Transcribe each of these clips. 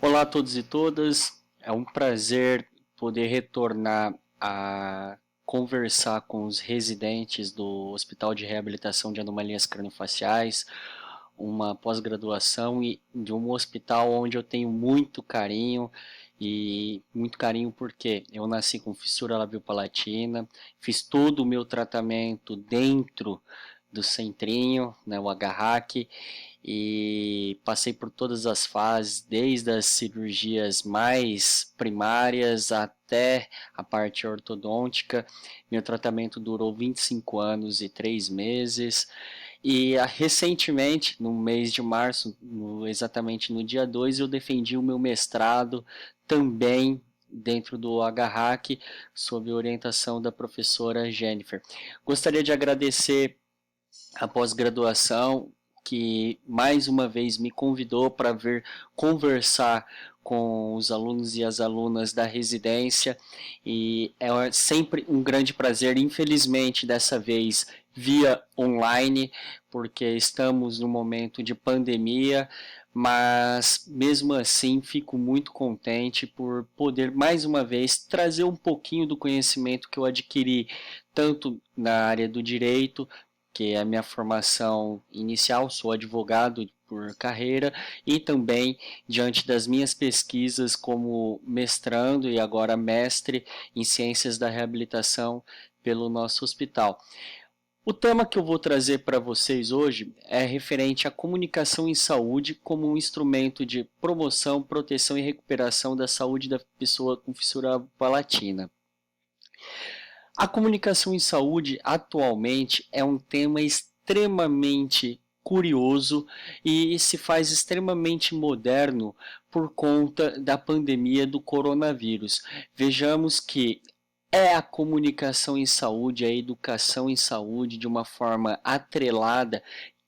Olá a todos e todas, é um prazer poder retornar a conversar com os residentes do Hospital de Reabilitação de Anomalias Craniofaciais, uma pós-graduação e de um hospital onde eu tenho muito carinho, e muito carinho porque eu nasci com fissura labiopalatina, fiz todo o meu tratamento dentro do centrinho, né, o HRAC, e passei por todas as fases, desde as cirurgias mais primárias até a parte ortodôntica. Meu tratamento durou 25 anos e 3 meses. E recentemente, no mês de março, exatamente no dia 2, eu defendi o meu mestrado também dentro do HRAC, sob orientação da professora Jennifer. Gostaria de agradecer a pós-graduação, que mais uma vez me convidou para vir conversar com os alunos e as alunas da residência, e é sempre um grande prazer. Infelizmente, dessa vez via online, porque estamos no momento de pandemia, mas mesmo assim fico muito contente por poder mais uma vez trazer um pouquinho do conhecimento que eu adquiri tanto na área do direito, que é a minha formação inicial, sou advogado por carreira, e também diante das minhas pesquisas como mestrando e agora mestre em ciências da reabilitação pelo nosso hospital. O tema que eu vou trazer para vocês hoje é referente à comunicação em saúde como um instrumento de promoção, proteção e recuperação da saúde da pessoa com fissura palatina. A comunicação em saúde atualmente é um tema extremamente curioso e se faz extremamente moderno por conta da pandemia do coronavírus. Vejamos que é a comunicação em saúde, a educação em saúde de uma forma atrelada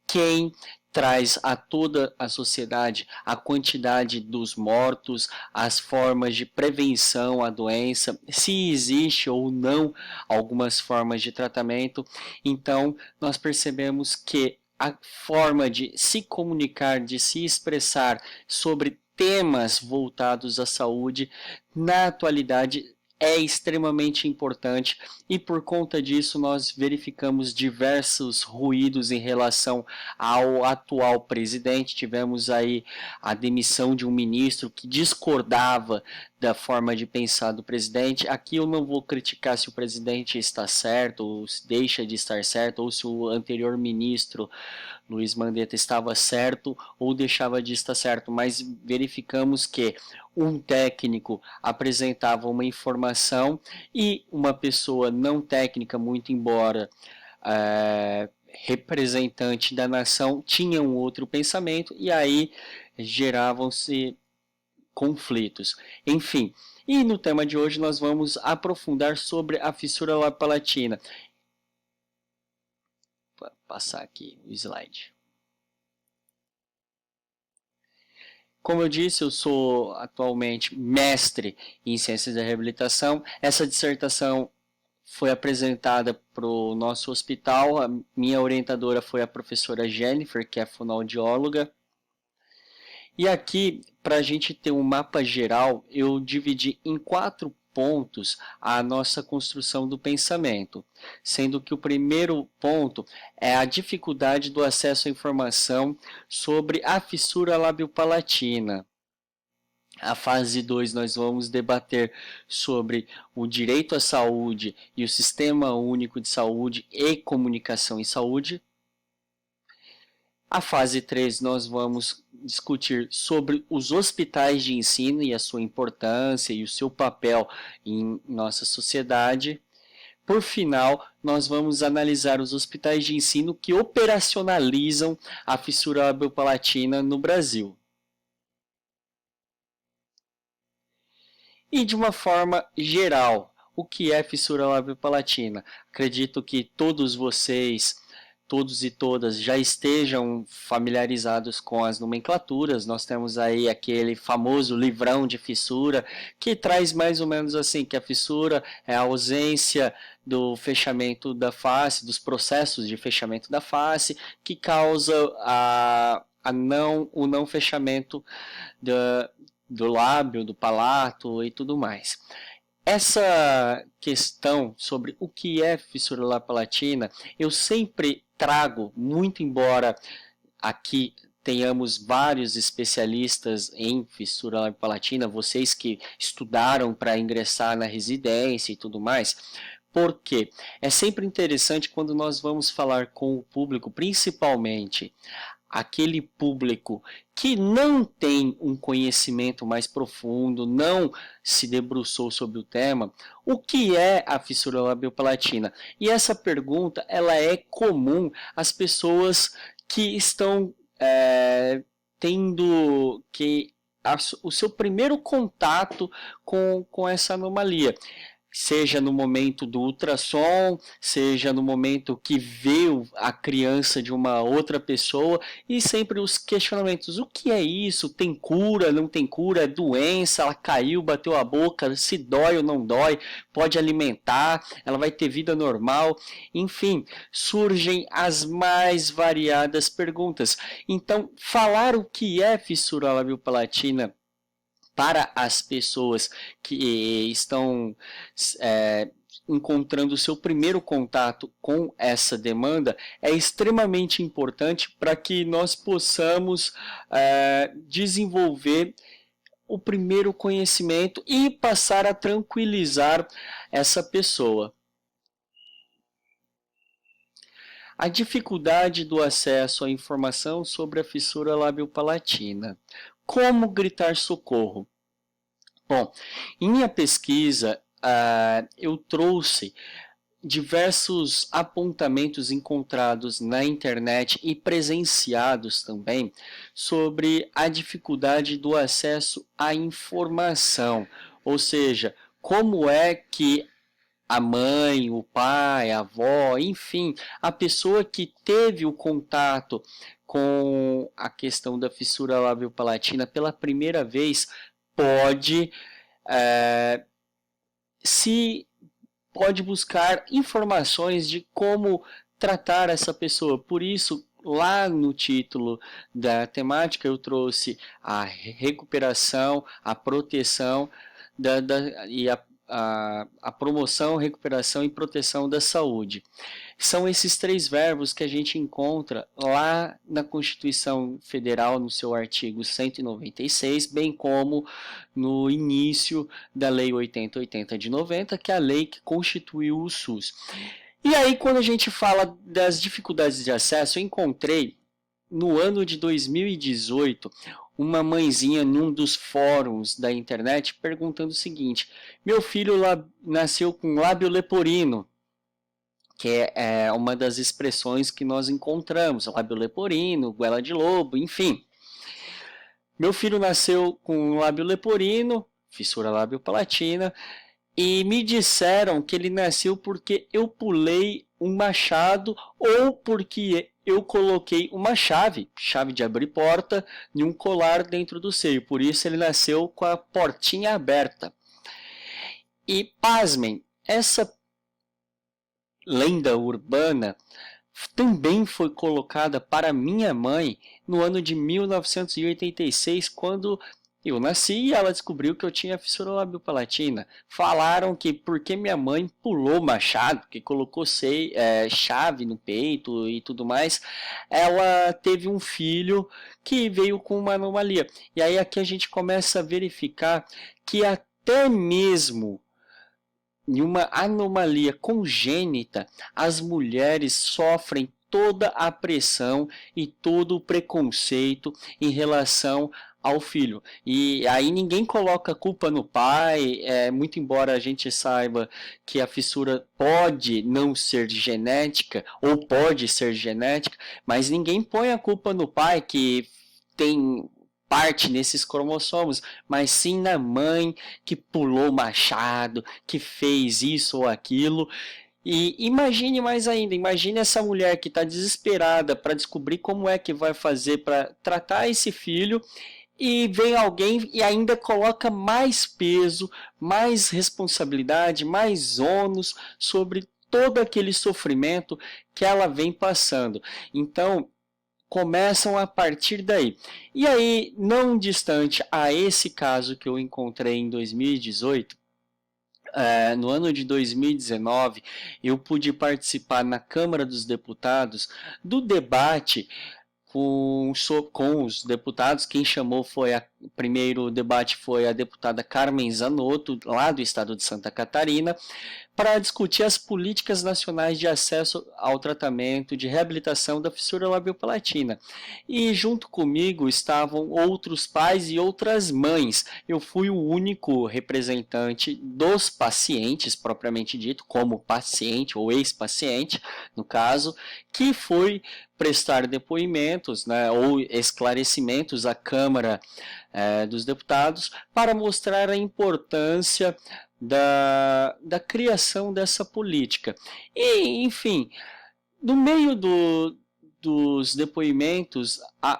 quem traz a toda a sociedade a quantidade dos mortos, as formas de prevenção à doença, se existe ou não algumas formas de tratamento. Então, nós percebemos que a forma de se comunicar, de se expressar sobre temas voltados à saúde, na atualidade, é extremamente importante, e por conta disso nós verificamos diversos ruídos em relação ao atual presidente. Tivemos aí a demissão de um ministro que discordava da forma de pensar do presidente. Aqui eu não vou criticar se o presidente está certo ou se deixa de estar certo, ou se o anterior ministro Luiz Mandetta estava certo ou deixava de estar certo, mas verificamos que um técnico apresentava uma informação e uma pessoa não técnica, muito embora representante da nação, tinha um outro pensamento, e aí geravam-se conflitos. Enfim, e no tema de hoje nós vamos aprofundar sobre a fissura labiopalatina. Vou passar aqui o slide. Como eu disse, eu sou atualmente mestre em ciências da reabilitação. Essa dissertação foi apresentada para o nosso hospital. A minha orientadora foi a professora Jennifer, que é fonoaudióloga. E aqui, para a gente ter um mapa geral, eu dividi em 4 pontos a nossa construção do pensamento, sendo que o primeiro ponto é a dificuldade do acesso à informação sobre a fissura labiopalatina. A fase 2 nós vamos debater sobre o direito à saúde e o Sistema Único de Saúde e comunicação em saúde. A fase 3 nós vamos discutir sobre os hospitais de ensino e a sua importância e o seu papel em nossa sociedade. Por final, nós vamos analisar os hospitais de ensino que operacionalizam a fissura labiopalatina no Brasil. E de uma forma geral, o que é fissura labiopalatina? Acredito que todos vocês, todos e todas, já estejam familiarizados com as nomenclaturas. Nós temos aí aquele famoso livrão de fissura, que traz mais ou menos assim, que a fissura é a ausência do fechamento da face, dos processos de fechamento da face, que causa o não fechamento do lábio, do palato e tudo mais. Essa questão sobre o que é fissura labio-palatina, eu sempre trago, muito embora aqui tenhamos vários especialistas em fissura labio-palatina, vocês que estudaram para ingressar na residência e tudo mais, porque é sempre interessante quando nós vamos falar com o público, principalmente aquele público que não tem um conhecimento mais profundo, não se debruçou sobre o tema, o que é a fissura labio-palatina? E essa pergunta ela é comum às pessoas que estão tendo o seu primeiro contato com essa anomalia. Seja no momento do ultrassom, seja no momento que vê a criança de uma outra pessoa, e sempre os questionamentos: o que é isso? Tem cura? Não tem cura? É doença? Ela caiu, bateu a boca? Se dói ou não dói? Pode alimentar? Ela vai ter vida normal? Enfim, surgem as mais variadas perguntas. Então, falar o que é fissura labio-palatina para as pessoas que estão encontrando o seu primeiro contato com essa demanda é extremamente importante para que nós possamos desenvolver o primeiro conhecimento e passar a tranquilizar essa pessoa. A dificuldade do acesso à informação sobre a fissura labio-palatina. Como gritar socorro? Bom, em minha pesquisa, eu trouxe diversos apontamentos encontrados na internet e presenciados também sobre a dificuldade do acesso à informação, ou seja, como é que a mãe, o pai, a avó, enfim, a pessoa que teve o contato com a questão da fissura labio-palatina pela primeira vez pode buscar informações de como tratar essa pessoa. Por isso, lá no título da temática eu trouxe a recuperação, a proteção e a promoção, recuperação e proteção da saúde. São esses três verbos que a gente encontra lá na Constituição Federal, no seu artigo 196, bem como no início da Lei 8080 de 90, que é a lei que constituiu o SUS. E aí, quando a gente fala das dificuldades de acesso, eu encontrei, no ano de 2018, uma mãezinha num dos fóruns da internet perguntando o seguinte: meu filho nasceu com lábio leporino, que é uma das expressões que nós encontramos, lábio leporino, goela de lobo, enfim. Meu filho nasceu com lábio leporino, fissura labio-palatina, e me disseram que ele nasceu porque eu pulei um machado ou porque eu coloquei uma chave de abrir porta, em um colar dentro do seio. Por isso ele nasceu com a portinha aberta. E pasmem, essa lenda urbana também foi colocada para minha mãe no ano de 1986, quando eu nasci e ela descobriu que eu tinha fissura labio-palatina. Falaram que porque minha mãe pulou machado, que colocou chave no peito e tudo mais, ela teve um filho que veio com uma anomalia. E aí aqui a gente começa a verificar que até mesmo em uma anomalia congênita, as mulheres sofrem toda a pressão e todo o preconceito em relação ao filho. E aí ninguém coloca a culpa no pai, muito embora a gente saiba que a fissura pode não ser genética, ou pode ser genética, mas ninguém põe a culpa no pai que tem parte nesses cromossomos, mas sim na mãe que pulou o machado, que fez isso ou aquilo. E imagine mais ainda, imagine essa mulher que está desesperada para descobrir como é que vai fazer para tratar esse filho, e vem alguém e ainda coloca mais peso, mais responsabilidade, mais ônus sobre todo aquele sofrimento que ela vem passando. Então, começam a partir daí. E aí, não distante a esse caso que eu encontrei em 2018, no ano de 2019, eu pude participar na Câmara dos Deputados do debate com os deputados. Quem chamou o primeiro debate foi a deputada Carmen Zanotto, lá do estado de Santa Catarina, para discutir as políticas nacionais de acesso ao tratamento de reabilitação da fissura labiopalatina. E junto comigo estavam outros pais e outras mães. Eu fui o único representante dos pacientes, propriamente dito, como paciente ou ex-paciente, no caso, que foi prestar depoimentos, né, ou esclarecimentos à Câmara dos Deputados para mostrar a importância da criação dessa política. E, enfim, no meio dos depoimentos,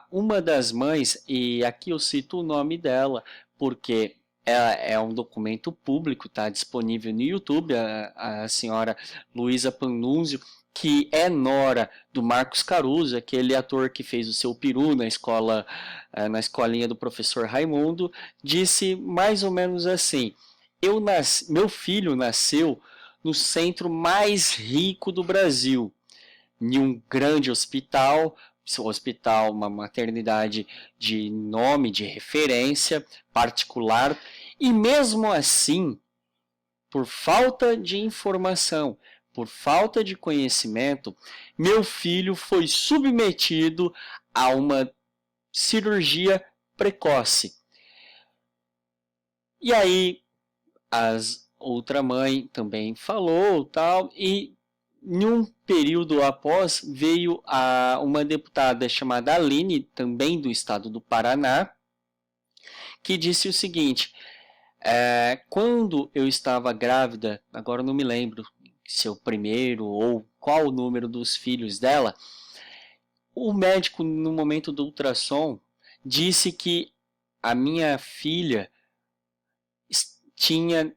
uma das mães, e aqui eu cito o nome dela, porque é um documento público, está disponível no YouTube, a senhora Luísa Pannunzio, que é nora do Marcos Caruso, aquele ator que fez o Seu Peru na escolinha do professor Raimundo, disse mais ou menos assim: meu filho nasceu no centro mais rico do Brasil, em um grande hospital, uma maternidade de nome, de referência particular, e mesmo assim, por falta de informação, por falta de conhecimento, meu filho foi submetido a uma cirurgia precoce. E aí, outra mãe também falou, tal, e em um período após veio uma deputada chamada Aline, também do estado do Paraná, que disse o seguinte: quando eu estava grávida, agora eu não me lembro se é o primeiro ou qual o número dos filhos dela, o médico, no momento do ultrassom, disse que a minha filha tinha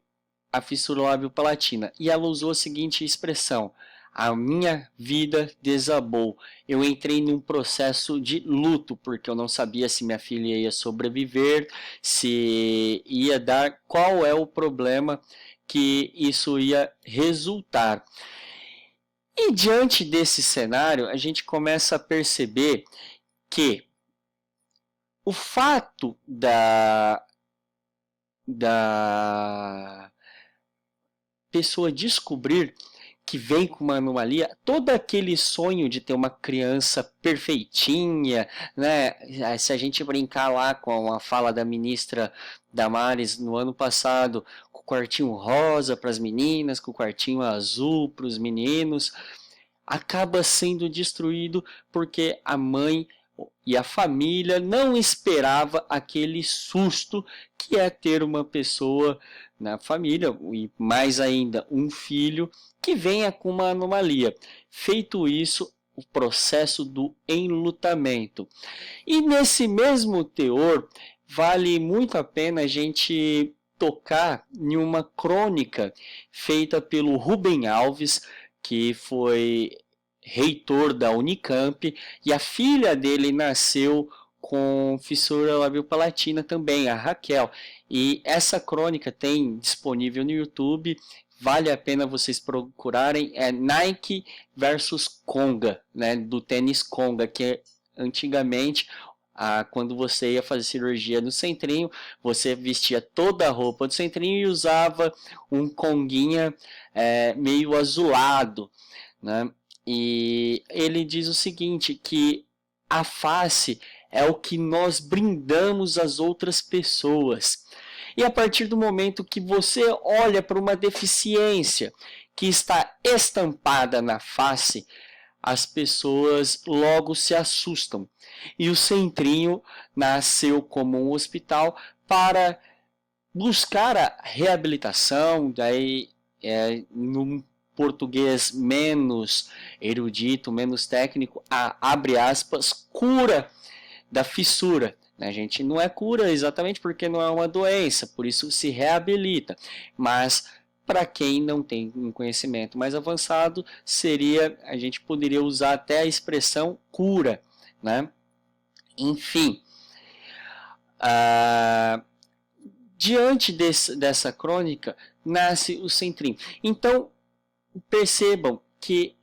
a fissura labiopalatina. E ela usou a seguinte expressão: a minha vida desabou. Eu entrei num processo de luto, porque eu não sabia se minha filha ia sobreviver, se ia dar, qual é o problema que isso ia resultar. E diante desse cenário, a gente começa a perceber que o fato da pessoa descobrir que vem com uma anomalia, todo aquele sonho de ter uma criança perfeitinha, né? Se a gente brincar lá com a fala da ministra Damares no ano passado, com o quartinho rosa para as meninas, com o quartinho azul para os meninos, acaba sendo destruído porque a mãe e a família não esperava aquele susto que é ter uma pessoa na família, e mais ainda um filho, que venha com uma anomalia. Feito isso, o processo do enlutamento. E nesse mesmo teor, vale muito a pena a gente tocar em uma crônica feita pelo Rubem Alves, que foi reitor da Unicamp, e a filha dele nasceu com fissura labiopalatina também, a Raquel. E essa crônica tem disponível no YouTube, vale a pena vocês procurarem, é Nike versus Conga, né, do tênis Conga, que antigamente, quando você ia fazer cirurgia no centrinho, você vestia toda a roupa do centrinho e usava um conguinha meio azulado, né? E ele diz o seguinte, que a face é o que nós brindamos às outras pessoas. E a partir do momento que você olha para uma deficiência que está estampada na face, as pessoas logo se assustam. E o Centrinho nasceu como um hospital para buscar a reabilitação, daí num português menos erudito, menos técnico, abre aspas, cura da fissura. A gente não é cura exatamente porque não é uma doença, por isso se reabilita. Mas para quem não tem um conhecimento mais avançado, a gente poderia usar até a expressão cura, né? Enfim, diante dessa crônica, nasce o Centrinho. Então, percebam que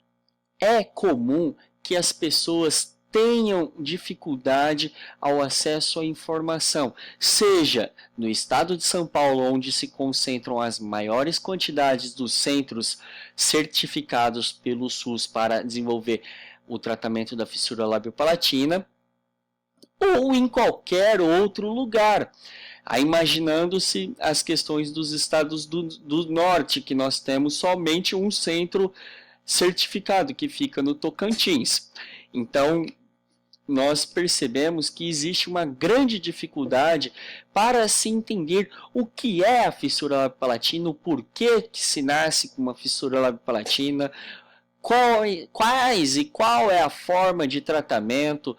é comum que as pessoas tenham dificuldade ao acesso à informação, seja no estado de São Paulo, onde se concentram as maiores quantidades dos centros certificados pelo SUS para desenvolver o tratamento da fissura labiopalatina, ou em qualquer outro lugar. Imaginando-se as questões dos estados do norte, que nós temos somente um centro certificado, que fica no Tocantins. Então, nós percebemos que existe uma grande dificuldade para se entender o que é a fissura labiopalatina, o porquê que se nasce com uma fissura labiopalatina, quais e qual é a forma de tratamento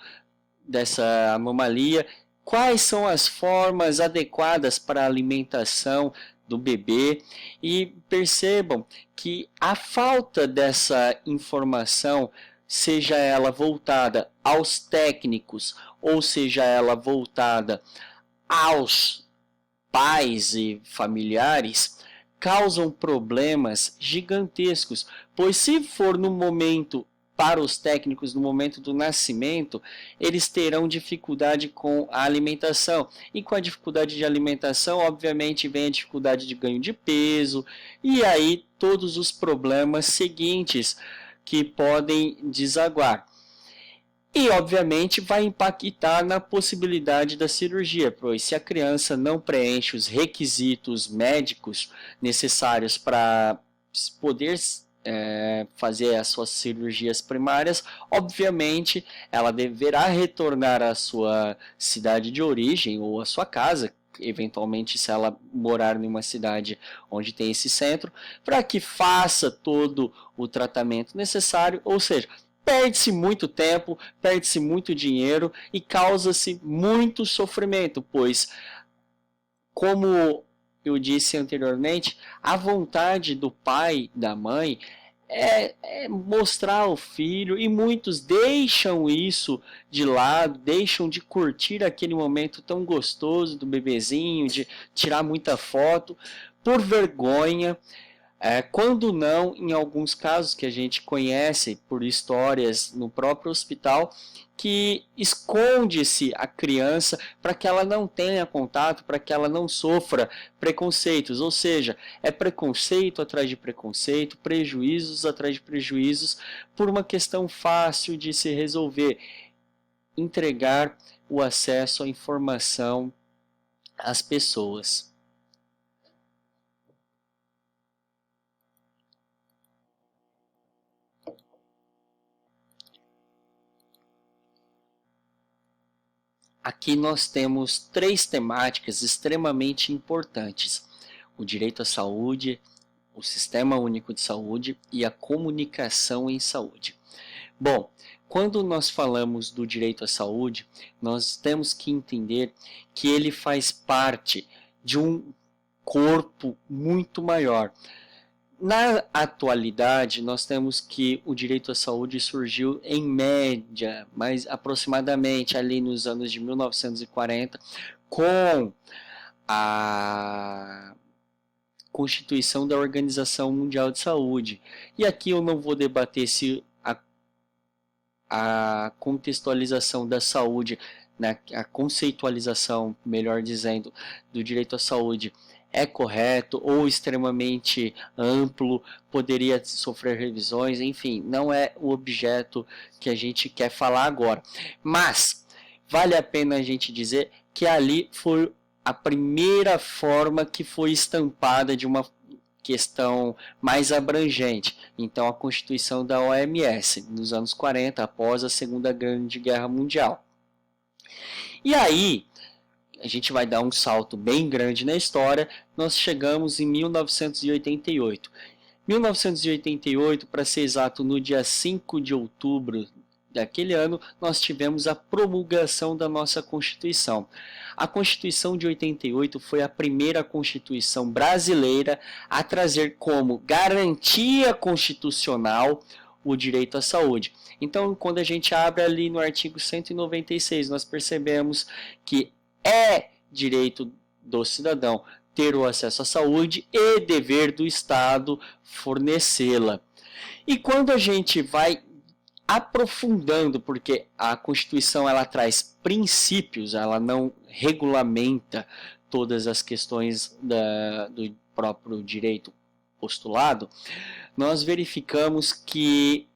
dessa anomalia, quais são as formas adequadas para a alimentação do bebê, e percebam que a falta dessa informação, seja ela voltada aos técnicos ou seja ela voltada aos pais e familiares, causam problemas gigantescos, pois se for no momento para os técnicos no momento do nascimento, eles terão dificuldade com a alimentação. E com a dificuldade de alimentação, obviamente, vem a dificuldade de ganho de peso, e aí todos os problemas seguintes que podem desaguar. E, obviamente, vai impactar na possibilidade da cirurgia, pois se a criança não preenche os requisitos médicos necessários para poder fazer as suas cirurgias primárias, obviamente ela deverá retornar à sua cidade de origem ou à sua casa, eventualmente se ela morar em uma cidade onde tem esse centro, para que faça todo o tratamento necessário, ou seja, perde-se muito tempo, perde-se muito dinheiro e causa-se muito sofrimento, pois, como eu disse anteriormente, a vontade do pai, da mãe, é mostrar ao filho, e muitos deixam isso de lado, deixam de curtir aquele momento tão gostoso do bebezinho, de tirar muita foto, por vergonha. Quando não, em alguns casos que a gente conhece por histórias no próprio hospital, que esconde-se a criança para que ela não tenha contato, para que ela não sofra preconceitos, ou seja, é preconceito atrás de preconceito, prejuízos atrás de prejuízos, por uma questão fácil de se resolver: entregar o acesso à informação às pessoas. Aqui nós temos 3 temáticas extremamente importantes: o direito à saúde, o Sistema Único de Saúde e a comunicação em saúde. Bom, quando nós falamos do direito à saúde, nós temos que entender que ele faz parte de um corpo muito maior. Na atualidade, nós temos que o direito à saúde surgiu em média, mas aproximadamente ali nos anos de 1940, com a Constituição da Organização Mundial de Saúde. E aqui eu não vou debater se a contextualização da saúde, né, a conceitualização, melhor dizendo, do direito à saúde é correto ou extremamente amplo, poderia sofrer revisões, enfim, não é o objeto que a gente quer falar agora. Mas vale a pena a gente dizer que ali foi a primeira forma que foi estampada de uma questão mais abrangente. Então, a Constituição da OMS, nos anos 40, após a Segunda Grande Guerra Mundial. E aí, a gente vai dar um salto bem grande na história, nós chegamos em 1988. 1988, para ser exato, no dia 5 de outubro daquele ano, nós tivemos a promulgação da nossa Constituição. A Constituição de 88 foi a primeira Constituição brasileira a trazer como garantia constitucional o direito à saúde. Então, quando a gente abre ali no artigo 196, nós percebemos que é direito do cidadão ter o acesso à saúde e dever do Estado fornecê-la. E quando a gente vai aprofundando, porque a Constituição ela traz princípios, ela não regulamenta todas as questões do próprio direito postulado, nós verificamos que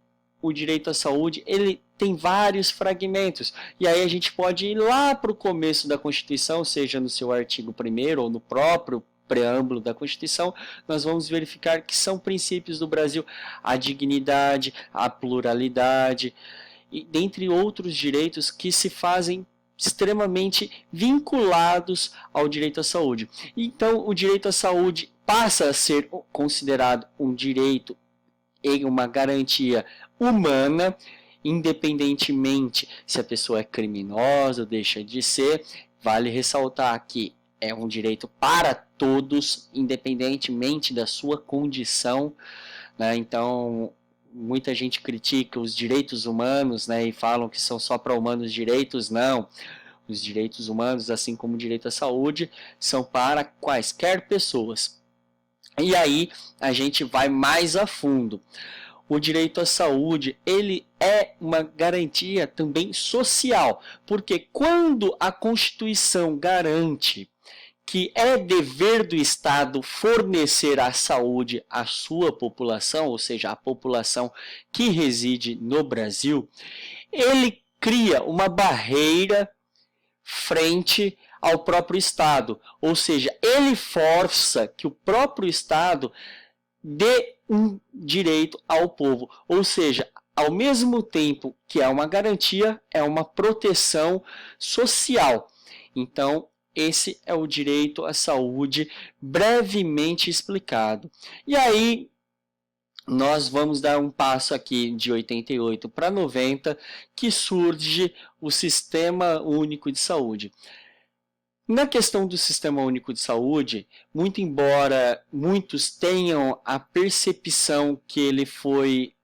o direito à saúde ele tem vários fragmentos. E aí a gente pode ir lá para o começo da Constituição, seja no seu artigo 1º ou no próprio preâmbulo da Constituição, nós vamos verificar que são princípios do Brasil a dignidade, a pluralidade, e dentre outros direitos que se fazem extremamente vinculados ao direito à saúde. Então, o direito à saúde passa a ser considerado um direito e uma garantia humana, independentemente se a pessoa é criminosa ou deixa de ser. Vale ressaltar que é um direito para todos, independentemente da sua condição, né? Então, muita gente critica os direitos humanos, né, e falam que são só para humanos direitos. Não. Os direitos humanos, assim como o direito à saúde, são para quaisquer pessoas. E aí a gente vai mais a fundo. O direito à saúde, ele é uma garantia também social, porque quando a Constituição garante que é dever do Estado fornecer a saúde à sua população, ou seja, à população que reside no Brasil, ele cria uma barreira frente ao próprio Estado, ou seja, ele força que o próprio Estado dê um direito ao povo, ou seja, ao mesmo tempo que é uma garantia, é uma proteção social. Então, esse é o direito à saúde brevemente explicado. E aí, nós vamos dar um passo aqui de 88 para 90, que surge o Sistema Único de Saúde. Na questão do Sistema Único de Saúde, muito embora muitos tenham a percepção que ele foi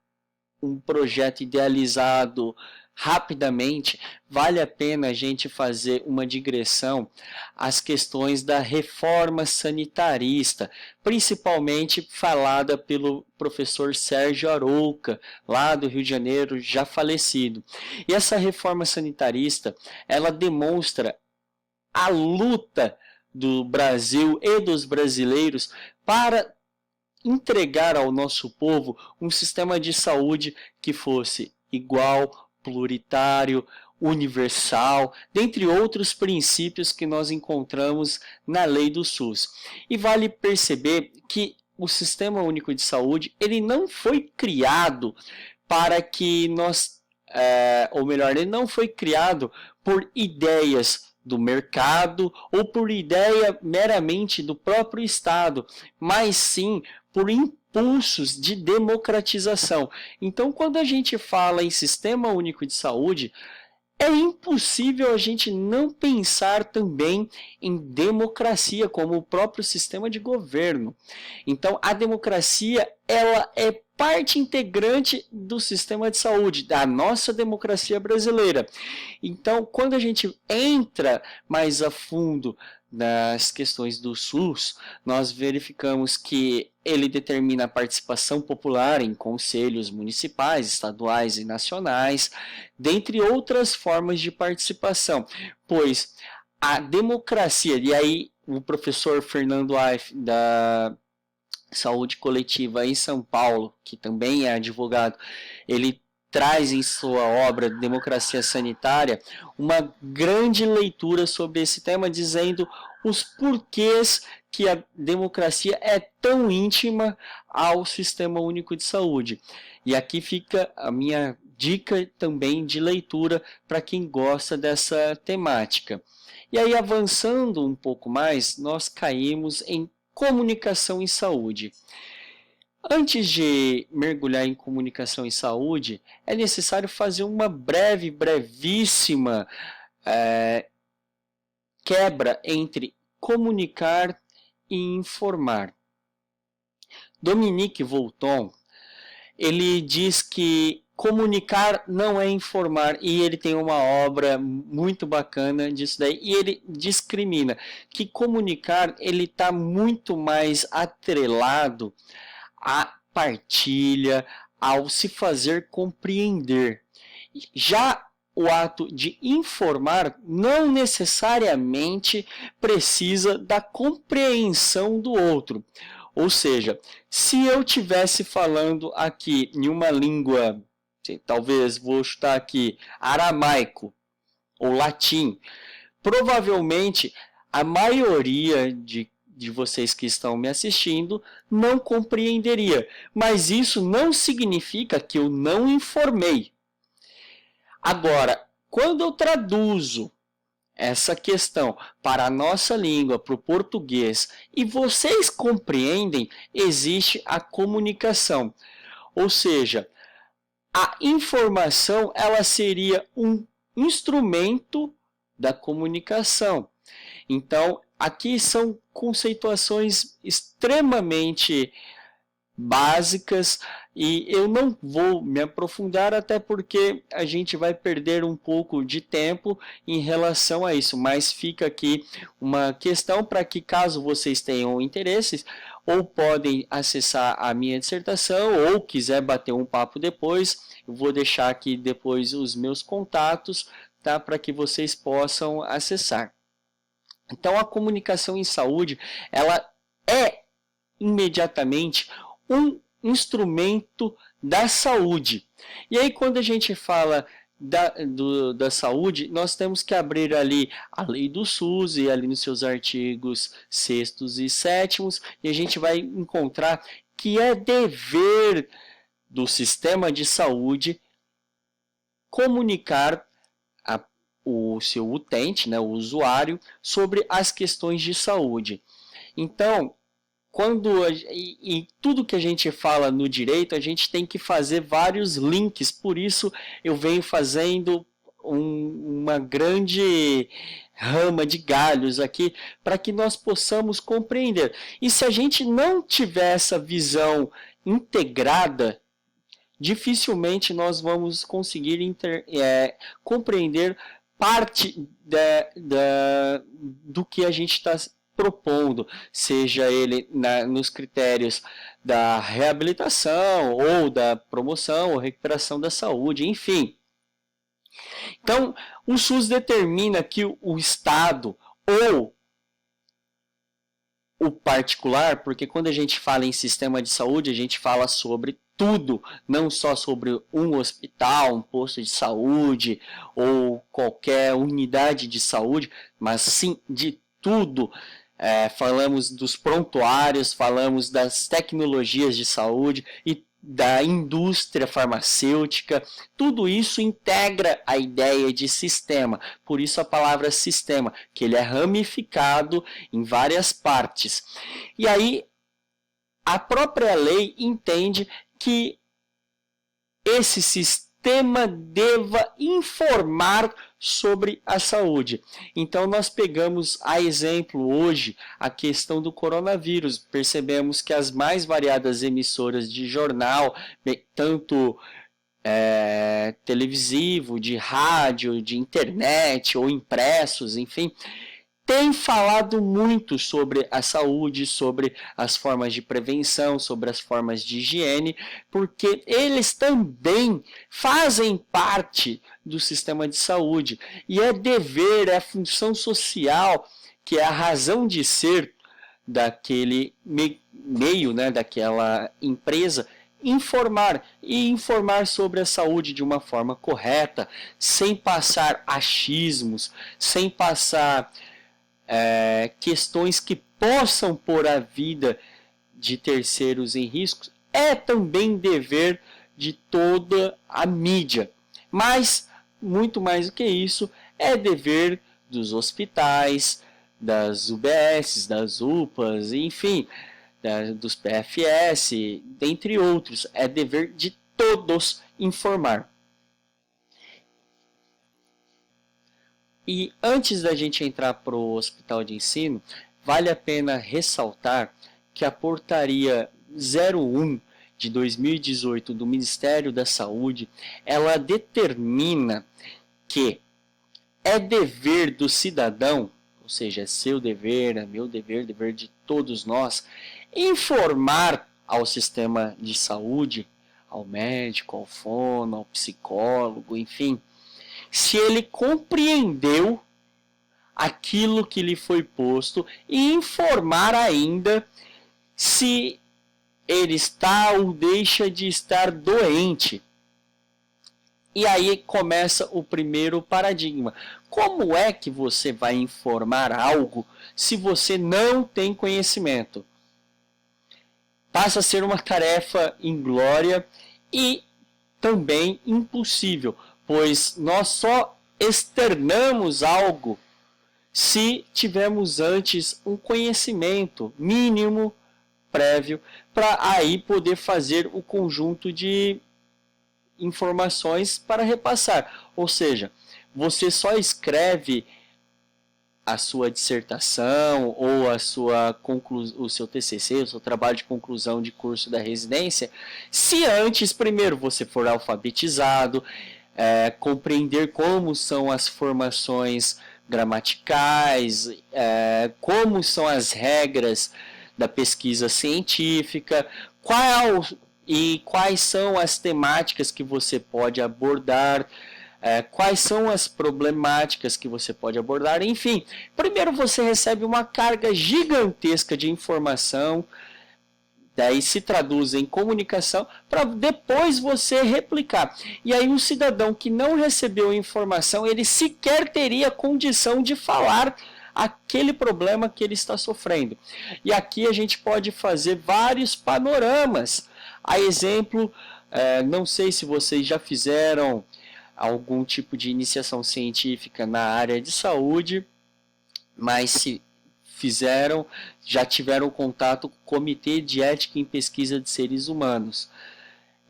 um projeto idealizado rapidamente, vale a pena a gente fazer uma digressão às questões da reforma sanitarista, principalmente falada pelo professor Sérgio Arouca, lá do Rio de Janeiro, já falecido. E essa reforma sanitarista, ela demonstra a luta do Brasil e dos brasileiros para entregar ao nosso povo um sistema de saúde que fosse igual, pluritário, universal, dentre outros princípios que nós encontramos na lei do SUS. E vale perceber que o Sistema Único de Saúde ele não foi criado para que nós, ou melhor, ele não foi criado por ideias do mercado ou por ideia meramente do próprio Estado, mas sim por impulsos de democratização. Então, quando a gente fala em Sistema Único de Saúde, é impossível a gente não pensar também em democracia como o próprio sistema de governo. Então, a democracia ela é parte integrante do sistema de saúde, da nossa democracia brasileira. Então, quando a gente entra mais a fundo nas questões do SUS, nós verificamos que ele determina a participação popular em conselhos municipais, estaduais e nacionais, dentre outras formas de participação, pois a democracia, e aí o professor Fernando Aif, da Saúde Coletiva em São Paulo, que também é advogado, ele traz em sua obra Democracia Sanitária uma grande leitura sobre esse tema, dizendo os porquês que a democracia é tão íntima ao Sistema Único de Saúde. E aqui fica a minha dica também de leitura para quem gosta dessa temática. E aí, avançando um pouco mais, nós caímos em comunicação em saúde. Antes de mergulhar em comunicação em saúde, é necessário fazer uma brevíssima quebra entre comunicar e informar. Dominique Volton, ele diz que comunicar não é informar, e ele tem uma obra muito bacana disso daí, e ele discrimina que comunicar ele está muito mais atrelado à partilha, ao se fazer compreender. Já o ato de informar não necessariamente precisa da compreensão do outro. Ou seja, se eu estivesse falando aqui em uma língua, talvez vou chutar aqui, aramaico ou latim, provavelmente a maioria de vocês que estão me assistindo não compreenderia. Mas isso não significa que eu não informei. Agora, quando eu traduzo essa questão para a nossa língua, para o português, e vocês compreendem, existe a comunicação. Ou seja, a informação ela seria um instrumento da comunicação. Então, aqui são conceituações extremamente básicas e eu não vou me aprofundar até porque a gente vai perder um pouco de tempo em relação a isso, mas fica aqui uma questão para que caso vocês tenham interesse, ou podem acessar a minha dissertação ou quiser bater um papo depois, eu vou deixar aqui depois os meus contatos, tá, para que vocês possam acessar. Então a comunicação em saúde, ela é imediatamente um instrumento da saúde. E aí, quando a gente fala da saúde, nós temos que abrir ali a lei do SUS e ali nos seus artigos 6º e 7º, e a gente vai encontrar que é dever do sistema de saúde comunicar o seu utente, né, o usuário, sobre as questões de saúde. Então, e tudo que a gente fala no direito, a gente tem que fazer vários links, por isso eu venho fazendo uma grande rama de galhos aqui, para que nós possamos compreender. E se a gente não tiver essa visão integrada, dificilmente nós vamos conseguir compreender parte do que a gente está propondo, seja ele nos critérios da reabilitação ou da promoção ou recuperação da saúde, enfim. Então, o SUS determina que o Estado ou o particular, porque quando a gente fala em sistema de saúde, a gente fala sobre tudo, não só sobre um hospital, um posto de saúde ou qualquer unidade de saúde, mas sim de tudo. Falamos dos prontuários, falamos das tecnologias de saúde e da indústria farmacêutica, tudo isso integra a ideia de sistema, por isso a palavra sistema, que ele é ramificado em várias partes. E aí, a própria lei entende que esse sistema deva informar sobre a saúde. Então, nós pegamos a exemplo hoje a questão do coronavírus. Percebemos que as mais variadas emissoras de jornal, tanto televisivo, de rádio, de internet ou impressos, enfim, tem falado muito sobre a saúde, sobre as formas de prevenção, sobre as formas de higiene, porque eles também fazem parte do sistema de saúde. E é dever, é função social, que é a razão de ser daquele meio, né, daquela empresa, informar sobre a saúde de uma forma correta, sem passar achismos, sem passar questões que possam pôr a vida de terceiros em risco, é também dever de toda a mídia. Mas, muito mais do que isso, é dever dos hospitais, das UBS, das UPAs, enfim, dos PFS, dentre outros. É dever de todos informar. E antes da gente entrar para o hospital de ensino, vale a pena ressaltar que a portaria 01, de 2018 do Ministério da Saúde, ela determina que é dever do cidadão, ou seja, é seu dever, é meu dever, dever de todos nós, informar ao sistema de saúde, ao médico, ao fono, ao psicólogo, enfim, se ele compreendeu aquilo que lhe foi posto e informar ainda se ele está ou deixa de estar doente. E aí começa o primeiro paradigma. Como é que você vai informar algo se você não tem conhecimento? Passa a ser uma tarefa inglória e também impossível, pois nós só externamos algo se tivermos antes um conhecimento mínimo, prévio, para aí poder fazer o conjunto de informações para repassar. Ou seja, você só escreve a sua dissertação ou o seu TCC, o seu trabalho de conclusão de curso da residência, se antes, primeiro, você for alfabetizado, compreender como são as formações gramaticais, como são as regras da pesquisa científica, quais são as temáticas que você pode abordar, quais são as problemáticas que você pode abordar, enfim. Primeiro você recebe uma carga gigantesca de informação, daí se traduz em comunicação, para depois você replicar. E aí um cidadão que não recebeu informação, ele sequer teria condição de falar aquele problema que ele está sofrendo. E aqui a gente pode fazer vários panoramas. A exemplo, não sei se vocês já fizeram algum tipo de iniciação científica na área de saúde, mas se fizeram, já tiveram contato com o Comitê de Ética em Pesquisa de Seres Humanos.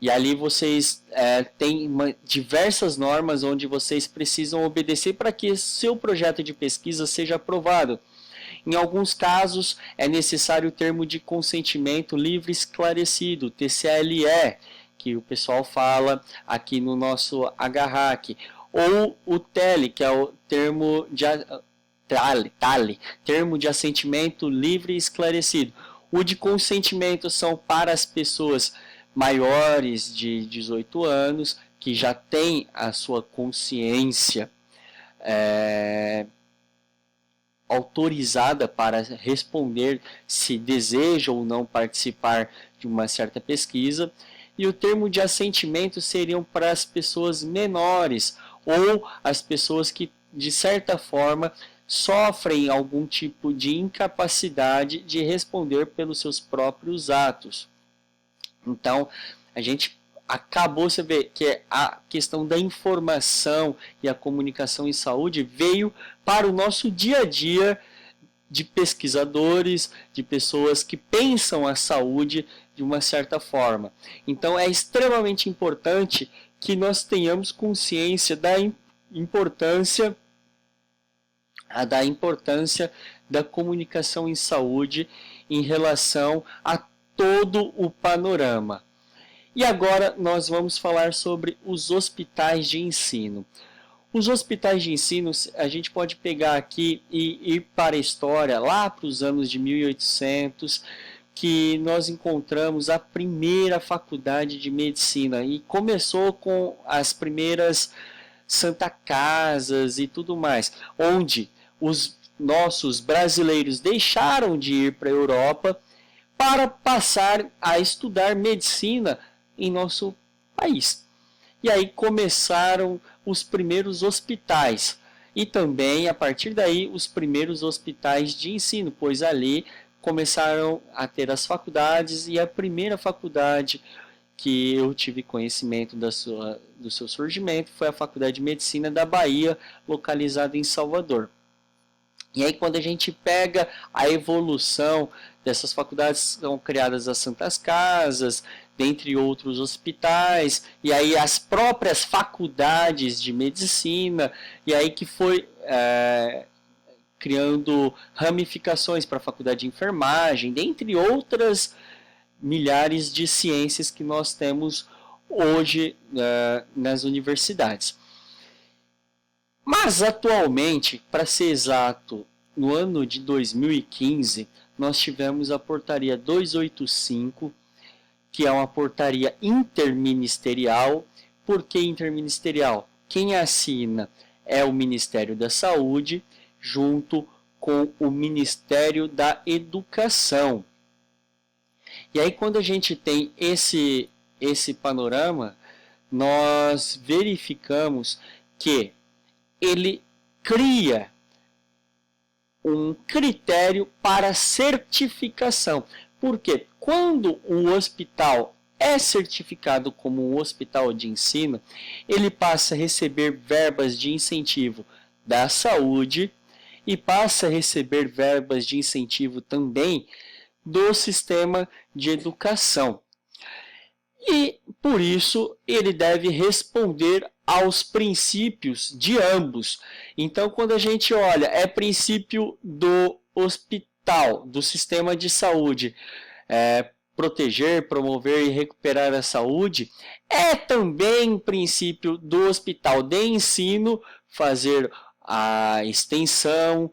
E ali vocês têm diversas normas onde vocês precisam obedecer para que seu projeto de pesquisa seja aprovado. Em alguns casos, é necessário o termo de consentimento livre e esclarecido, TCLE, que o pessoal fala aqui no nosso HRAC, ou o TELE, que é o termo de termo de assentimento livre e esclarecido. O de consentimento são para as pessoas maiores de 18 anos, que já têm a sua consciência autorizada para responder se deseja ou não participar de uma certa pesquisa. E o termo de assentimento seriam para as pessoas menores ou as pessoas que, de certa forma, sofrem algum tipo de incapacidade de responder pelos seus próprios atos. Então, a gente acabou, você vê que a questão da informação e a comunicação em saúde veio para o nosso dia a dia de pesquisadores, de pessoas que pensam a saúde de uma certa forma. Então é extremamente importante que nós tenhamos consciência da importância da comunicação em saúde em relação a todo o panorama. E agora nós vamos falar sobre os hospitais de ensino. Os hospitais de ensino, a gente pode pegar aqui e ir para a história, lá para os anos de 1800, que nós encontramos a primeira faculdade de medicina. E começou com as primeiras Santa Casas e tudo mais, onde os nossos brasileiros deixaram de ir para a Europa para passar a estudar medicina em nosso país. E aí começaram os primeiros hospitais e também a partir daí os primeiros hospitais de ensino, pois ali começaram a ter as faculdades e a primeira faculdade que eu tive conhecimento do seu surgimento foi a Faculdade de Medicina da Bahia, localizada em Salvador. E aí quando a gente pega a evolução dessas faculdades, são criadas as Santas Casas, dentre outros hospitais, e aí as próprias faculdades de medicina, e aí que foi criando ramificações para a faculdade de enfermagem, dentre outras milhares de ciências que nós temos hoje nas universidades. Mas atualmente, para ser exato, no ano de 2015, nós tivemos a portaria 285, que é uma portaria interministerial. Por que interministerial? Quem assina é o Ministério da Saúde, junto com o Ministério da Educação. E aí, quando a gente tem esse panorama, nós verificamos que ele cria um critério para certificação. Porque quando o hospital é certificado como um hospital de ensino, ele passa a receber verbas de incentivo da saúde e passa a receber verbas de incentivo também do sistema de educação. E, por isso, ele deve responder aos princípios de ambos. Então, quando a gente olha, é princípio do hospital, do sistema de saúde, proteger, promover e recuperar a saúde, é também princípio do hospital de ensino, fazer a extensão,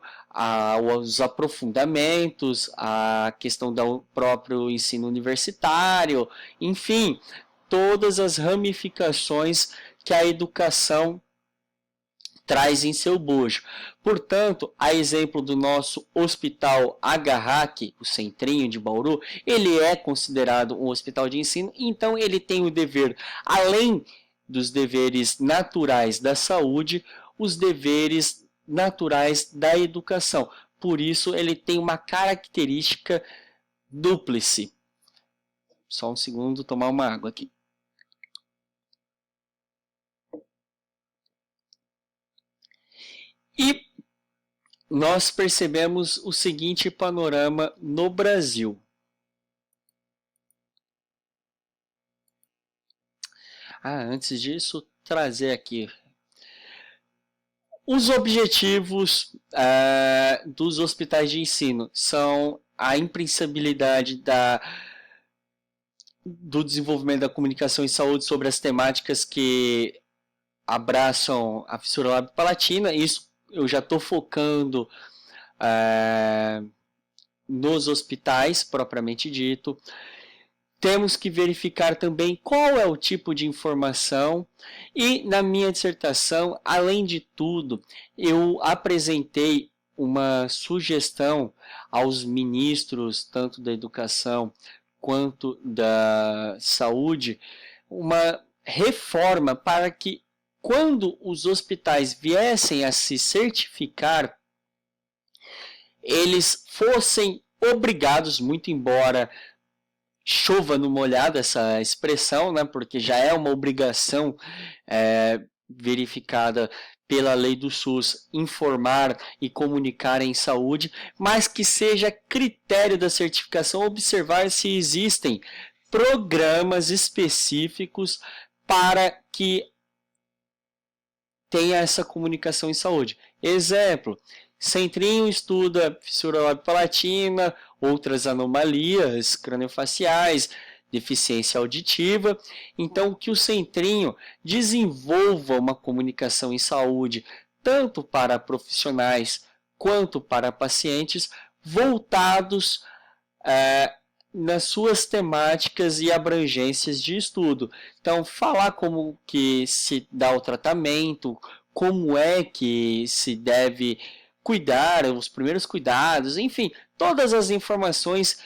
os aprofundamentos, a questão do próprio ensino universitário, enfim, todas as ramificações que a educação traz em seu bojo. Portanto, a exemplo do nosso hospital HRAC, o Centrinho de Bauru, ele é considerado um hospital de ensino, então ele tem o dever, além dos deveres naturais da saúde, os deveres naturais da educação. Por isso, ele tem uma característica dúplice. Só um segundo, tomar uma água aqui. E nós percebemos o seguinte panorama no Brasil. Antes disso, trazer aqui os objetivos dos hospitais de ensino são a imprescindibilidade do desenvolvimento da comunicação em saúde sobre as temáticas que abraçam a fissura lábio-palatina. Isso eu já estou focando nos hospitais, propriamente dito. Temos que verificar também qual é o tipo de informação e, na minha dissertação, além de tudo, eu apresentei uma sugestão aos ministros, tanto da educação quanto da saúde, uma reforma para que, quando os hospitais viessem a se certificar, eles fossem obrigados, muito embora chova no molhado essa expressão, né, porque já é uma obrigação verificada pela lei do SUS informar e comunicar em saúde, mas que seja critério da certificação observar se existem programas específicos para que tenha essa comunicação em saúde. Exemplo, Centrinho estuda fissura lábio-palatina, outras anomalias craniofaciais, deficiência auditiva. Então, que o Centrinho desenvolva uma comunicação em saúde, tanto para profissionais quanto para pacientes, voltados nas suas temáticas e abrangências de estudo. Então, falar como que se dá o tratamento, como é que se deve cuidar, os primeiros cuidados, enfim, todas as informações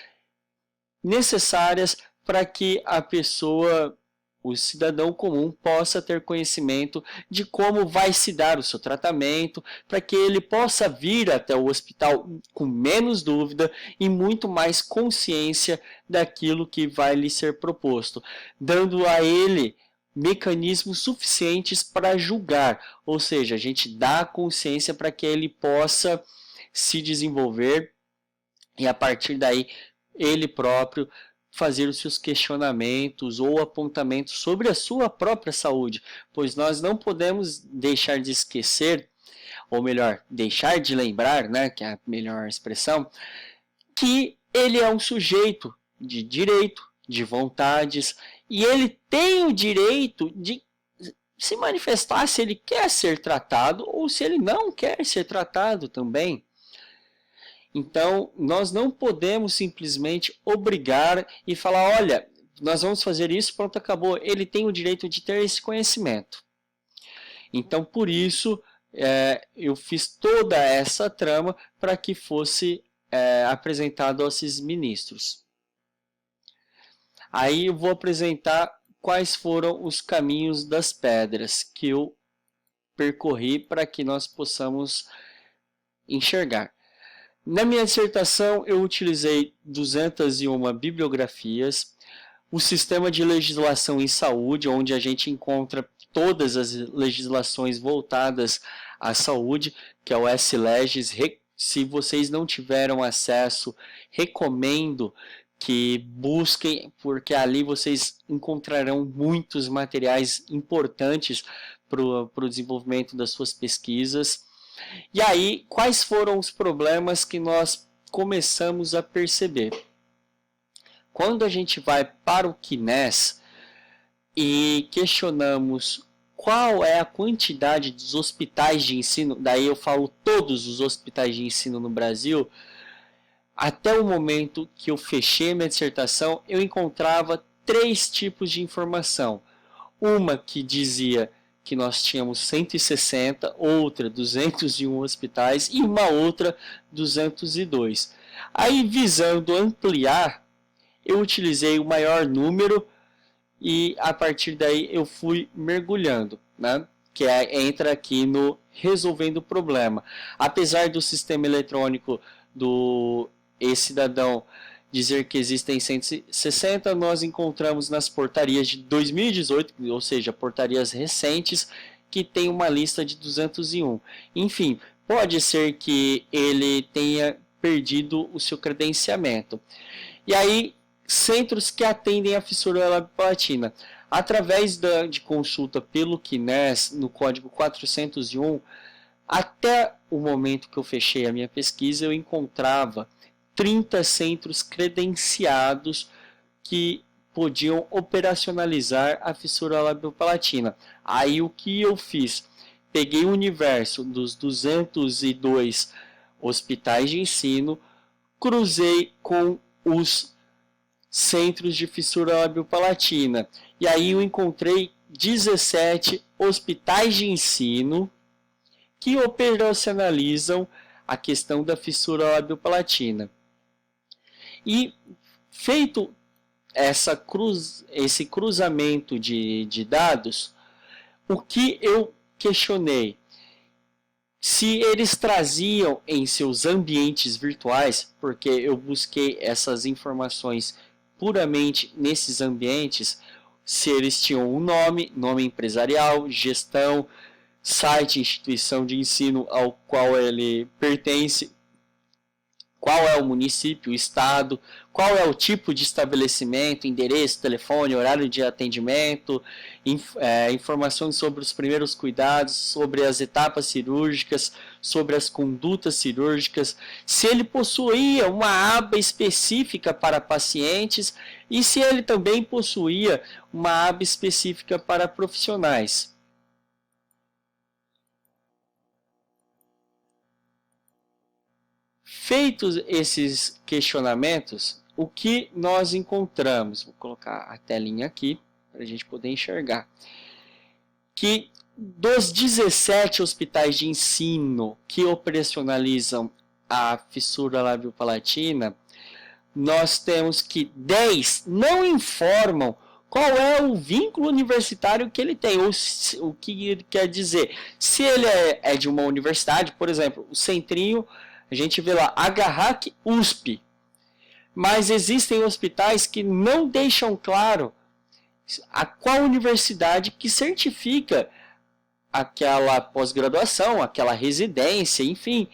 necessárias para que a pessoa, o cidadão comum, possa ter conhecimento de como vai se dar o seu tratamento, para que ele possa vir até o hospital com menos dúvida e muito mais consciência daquilo que vai lhe ser proposto, dando a ele mecanismos suficientes para julgar, ou seja, a gente dá consciência para que ele possa se desenvolver e a partir daí ele próprio fazer os seus questionamentos ou apontamentos sobre a sua própria saúde, pois nós não podemos deixar de esquecer, ou melhor, deixar de lembrar, né, que é a melhor expressão, que ele é um sujeito de direito, de vontades, e ele tem o direito de se manifestar se ele quer ser tratado ou se ele não quer ser tratado também. Então, nós não podemos simplesmente obrigar e falar, olha, nós vamos fazer isso, pronto, acabou. Ele tem o direito de ter esse conhecimento. Então, por isso, eu fiz toda essa trama para que fosse apresentado a esses ministros. Aí eu vou apresentar quais foram os caminhos das pedras que eu percorri para que nós possamos enxergar. Na minha dissertação, eu utilizei 201 bibliografias, o sistema de legislação em saúde, onde a gente encontra todas as legislações voltadas à saúde, que é o S-Legis. Se vocês não tiveram acesso, recomendo que busquem, porque ali vocês encontrarão muitos materiais importantes para o desenvolvimento das suas pesquisas. E aí, quais foram os problemas que nós começamos a perceber? Quando a gente vai para o CNES e questionamos qual é a quantidade dos hospitais de ensino, daí eu falo todos os hospitais de ensino no Brasil, até o momento que eu fechei minha dissertação, eu encontrava 3 tipos de informação. Uma que dizia que nós tínhamos 160, outra 201 hospitais e uma outra 202. Aí, visando ampliar, eu utilizei o maior número e a partir daí eu fui mergulhando, né? Que entra aqui no resolvendo o problema. Apesar do sistema eletrônico do e-cidadão dizer que existem 160, nós encontramos nas portarias de 2018, ou seja, portarias recentes, que tem uma lista de 201. Enfim, pode ser que ele tenha perdido o seu credenciamento. E aí, centros que atendem a fissura labiopalatina. Através de consulta pelo CNES, no código 401, até o momento que eu fechei a minha pesquisa, eu encontrava 30 centros credenciados que podiam operacionalizar a fissura labiopalatina. Aí o que eu fiz? Peguei o universo dos 202 hospitais de ensino, cruzei com os centros de fissura labiopalatina. E aí eu encontrei 17 hospitais de ensino que operacionalizam a questão da fissura labiopalatina. E feito esse cruzamento de dados, o que eu questionei? Se eles traziam em seus ambientes virtuais, porque eu busquei essas informações puramente nesses ambientes, se eles tinham um nome empresarial, gestão, site, instituição de ensino ao qual ele pertence, qual é o município, o estado, qual é o tipo de estabelecimento, endereço, telefone, horário de atendimento, informações sobre os primeiros cuidados, sobre as etapas cirúrgicas, sobre as condutas cirúrgicas, se ele possuía uma aba específica para pacientes e se ele também possuía uma aba específica para profissionais. Feitos esses questionamentos, o que nós encontramos? Vou colocar a telinha aqui para a gente poder enxergar. Que dos 17 hospitais de ensino que operacionalizam a fissura labiopalatina, nós temos que 10 não informam qual é o vínculo universitário que ele tem, ou o que ele quer dizer. Se ele é de uma universidade, por exemplo, o Centrinho, a gente vê lá, HRAC USP. Mas existem hospitais que não deixam claro a qual universidade que certifica aquela pós-graduação, aquela residência, enfim,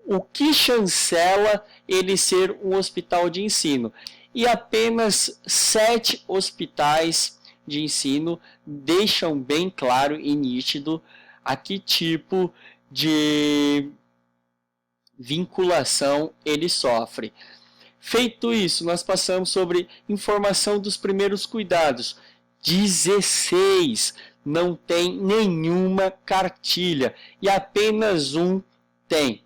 o que chancela ele ser um hospital de ensino. E apenas 7 hospitais de ensino deixam bem claro e nítido a que tipo de vinculação ele sofre. Feito isso, nós passamos sobre informação dos primeiros cuidados. 16 não tem nenhuma cartilha e apenas um tem.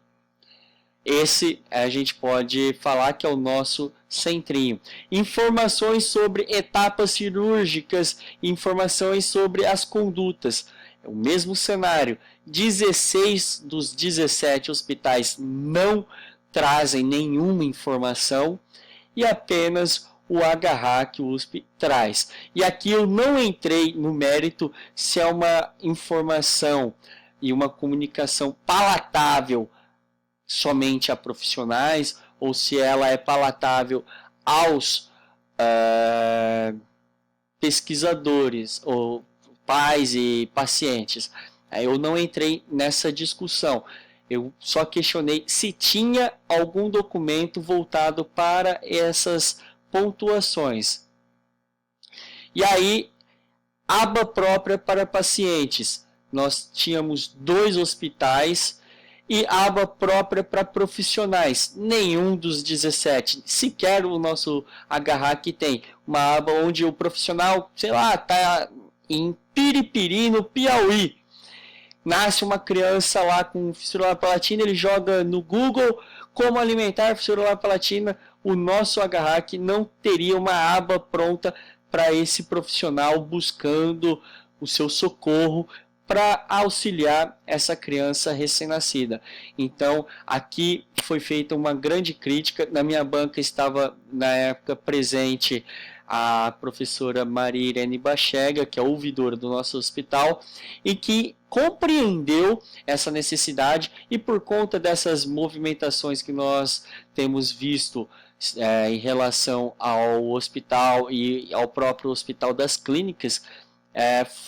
Esse a gente pode falar que é o nosso centrinho. Informações sobre etapas cirúrgicas, informações sobre as condutas. É o mesmo cenário. 16 dos 17 hospitais não trazem nenhuma informação e apenas o HRAC USP traz. E aqui eu não entrei no mérito se é uma informação e uma comunicação palatável somente a profissionais ou se ela é palatável aos pesquisadores ou pais e pacientes. Eu não entrei nessa discussão. Eu só questionei se tinha algum documento voltado para essas pontuações. E aí, aba própria para pacientes. Nós tínhamos 2 hospitais e aba própria para profissionais. Nenhum dos 17, sequer o nosso HRAC tem uma aba onde o profissional, sei lá, está em Piripiri, no Piauí. Nasce uma criança lá com fissura palatina, ele joga no Google como alimentar fissura palatina. O nosso HRAC não teria uma aba pronta para esse profissional buscando o seu socorro para auxiliar essa criança recém-nascida. Então, aqui foi feita uma grande crítica. Na minha banca estava, na época, presente a professora Maria Irene Bachega, que é ouvidora do nosso hospital, e que compreendeu essa necessidade e por conta dessas movimentações que nós temos visto em relação ao hospital e ao próprio Hospital das Clínicas,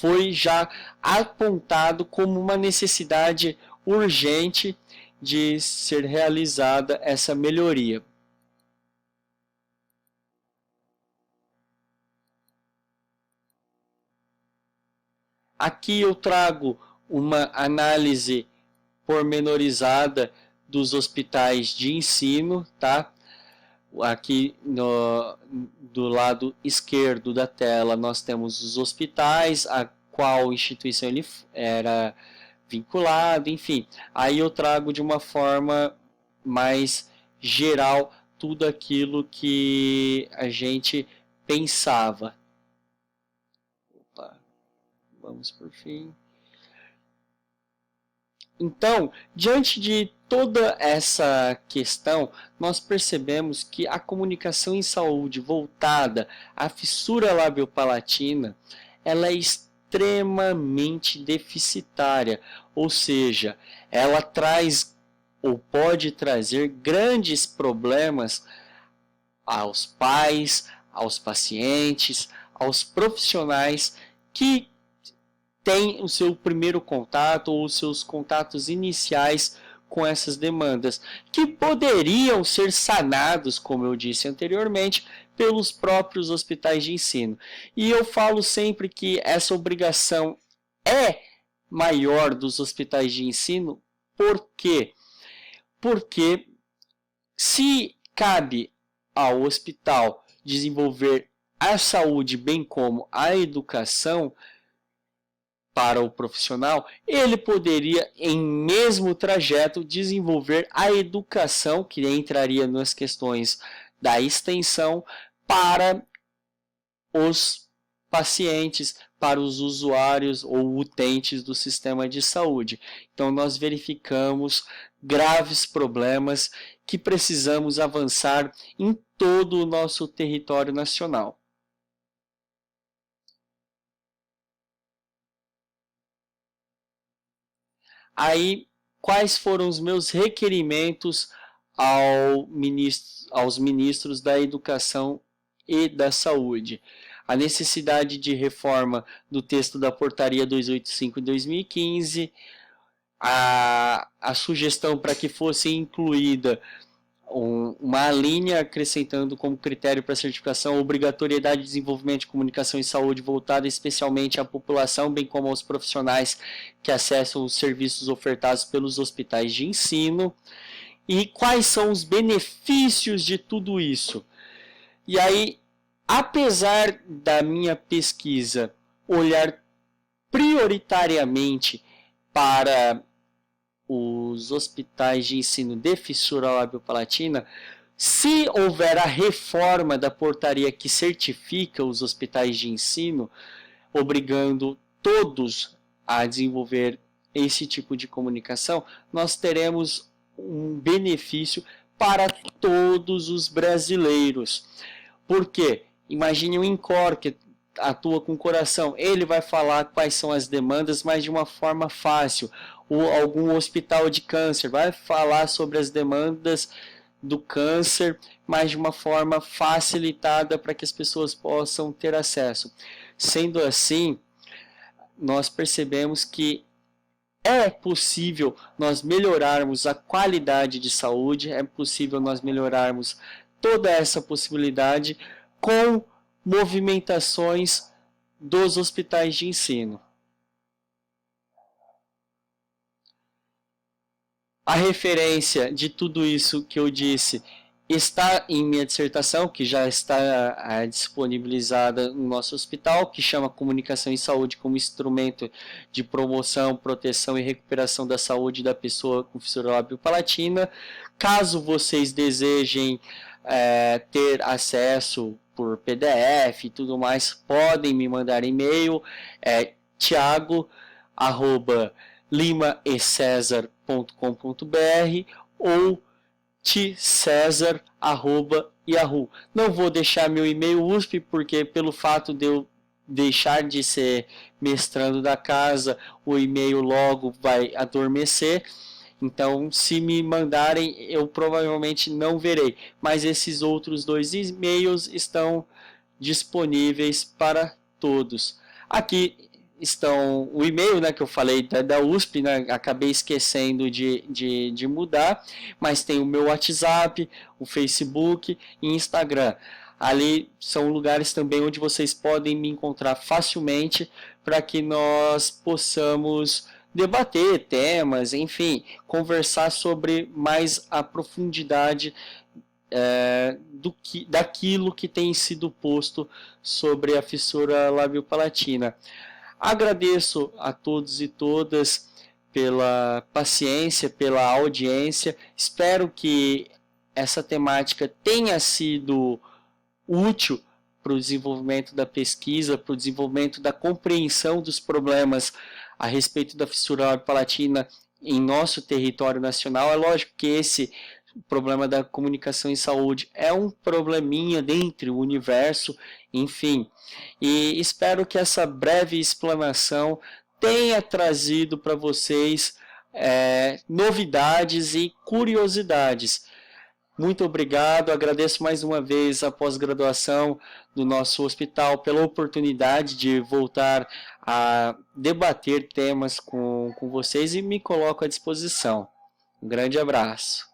foi já apontado como uma necessidade urgente de ser realizada essa melhoria. Aqui eu trago uma análise pormenorizada dos hospitais de ensino, tá? Aqui do lado esquerdo da tela nós temos os hospitais, a qual instituição ele era vinculado, enfim. Aí eu trago de uma forma mais geral tudo aquilo que a gente pensava. Opa, vamos por fim. Então, diante de toda essa questão, nós percebemos que a comunicação em saúde voltada à fissura labiopalatina, ela é extremamente deficitária, ou seja, ela traz ou pode trazer grandes problemas aos pais, aos pacientes, aos profissionais que tem o seu primeiro contato ou os seus contatos iniciais com essas demandas, que poderiam ser sanados, como eu disse anteriormente, pelos próprios hospitais de ensino. E eu falo sempre que essa obrigação é maior dos hospitais de ensino. Por quê? Porque se cabe ao hospital desenvolver a saúde bem como a educação, para o profissional, ele poderia, em mesmo trajeto, desenvolver a educação, que entraria nas questões da extensão, para os pacientes, para os usuários ou utentes do sistema de saúde. Então, nós verificamos graves problemas que precisamos avançar em todo o nosso território nacional. Aí, quais foram os meus requerimentos aos ministros da Educação e da Saúde? A necessidade de reforma do texto da Portaria 285 de 2015, a sugestão para que fosse incluída uma linha acrescentando como critério para certificação a obrigatoriedade de desenvolvimento de comunicação em saúde voltada especialmente à população, bem como aos profissionais que acessam os serviços ofertados pelos hospitais de ensino. E quais são os benefícios de tudo isso? E aí, apesar da minha pesquisa olhar prioritariamente para os hospitais de ensino de fissura labiopalatina, se houver a reforma da portaria que certifica os hospitais de ensino, obrigando todos a desenvolver esse tipo de comunicação, nós teremos um benefício para todos os brasileiros. Por quê? Imagine um INCOR que atua com o coração, ele vai falar quais são as demandas, mas de uma forma fácil. Ou algum hospital de câncer vai falar sobre as demandas do câncer, mas de uma forma facilitada para que as pessoas possam ter acesso. Sendo assim, nós percebemos que é possível nós melhorarmos a qualidade de saúde, é possível nós melhorarmos toda essa possibilidade com movimentações dos hospitais de ensino. A referência de tudo isso que eu disse está em minha dissertação, que já está disponibilizada no nosso hospital, que chama Comunicação em Saúde como Instrumento de Promoção, Proteção e Recuperação da Saúde da Pessoa com Fissura Labiopalatina. Caso vocês desejem ter acesso por PDF e tudo mais, podem me mandar e-mail, thiago@limaecesar.com.br ou tcesar@yahoo. Não vou deixar meu e-mail USP, porque pelo fato de eu deixar de ser mestrando da casa, o e-mail logo vai adormecer. Então, se me mandarem, eu provavelmente não verei. Mas esses outros 2 e-mails estão disponíveis para todos. Aqui estão o e-mail, né, que eu falei da USP, né, acabei esquecendo de mudar, mas tem o meu WhatsApp, o Facebook e Instagram. Ali são lugares também onde vocês podem me encontrar facilmente para que nós possamos debater temas, enfim, conversar sobre mais a profundidade daquilo que tem sido posto sobre a fissura labiopalatina. Agradeço a todos e todas pela paciência, pela audiência. Espero que essa temática tenha sido útil para o desenvolvimento da pesquisa, para o desenvolvimento da compreensão dos problemas a respeito da fissura labiopalatina em nosso território nacional. É lógico que esse problema da comunicação em saúde é um probleminha dentro do universo, enfim. E espero que essa breve explanação tenha trazido para vocês novidades e curiosidades. Muito obrigado, agradeço mais uma vez a pós-graduação do nosso hospital pela oportunidade de voltar a debater temas com vocês e me coloco à disposição. Um grande abraço.